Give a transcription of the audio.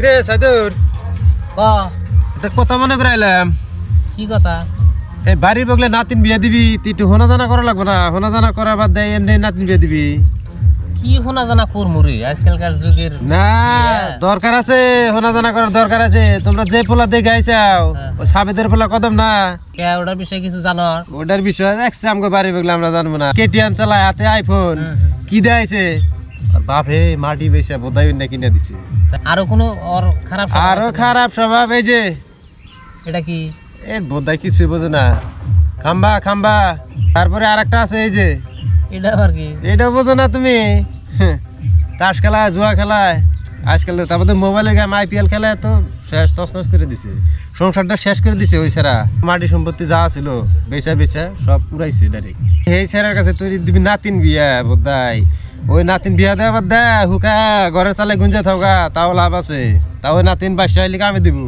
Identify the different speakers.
Speaker 1: রে সাইদুর
Speaker 2: ক
Speaker 1: এটা কথা মনে করাইলাম
Speaker 2: কি কথা?
Speaker 1: এই বাড়ি বগলে নাতিন বিয়া দিবি তুই একটু হোনা জানা করা লাগবে না? হোনা জানা করার বাদ দেয় এমনি নাতিন বিয়া দিবি
Speaker 2: কি শোনা জানা করমুরি আজকালকার যুগের
Speaker 1: না? দরকার আছে, হোনা জানা করার দরকার আছে। তোমরা যে পোলা দেখে আইসাও ও সাবেদের পোলা কদম না,
Speaker 2: কে ওটার বিষয়ে কিছু জানো?
Speaker 1: ওটার বিষয় দেখছে আমাকে বাড়ি বগলে আমরা জানবো না। কেটিএম চালায় হাতে আইফোন কি দেয়াইছে বাপ রে, মাটি বেসা বোধাই না কিনে দিছে।
Speaker 2: আরো কোনো ওর খারাপ স্বভাব
Speaker 1: আরো
Speaker 2: আছে?
Speaker 1: খারাপ স্বভাব এই যে
Speaker 2: এটা কি?
Speaker 1: এ বোধাই কিছুই বোঝে না, খাম্বা খাম্বা। তারপরে আর একটা আছে এই যে,
Speaker 2: এটা আবার কি?
Speaker 1: এটা বোঝো না তুমি? তাস খেলায়, জুয়া খেলায়, আজকাল তারপরে মোবাইলের গেম আইপিএল খেলায় তো শেষ তছনছ করে দিছে, সংসারটা শেষ করে দিছে। ওই ছাড়া মাটি সম্পত্তি যা ছিল বেচা বেচা সব পুরাইছে ডাইরেক্ট। এই ছেড়ার কাছে তুই দিবি নাতিন বিয়া বোধাই, ওই নাতিন বিয়া দেওয়ার দে হুকা ঘরে চালে গুঞ্জে থাকা, তাও লাভ আছে। তাও নাতিন বাসা হইলে কামে দিব।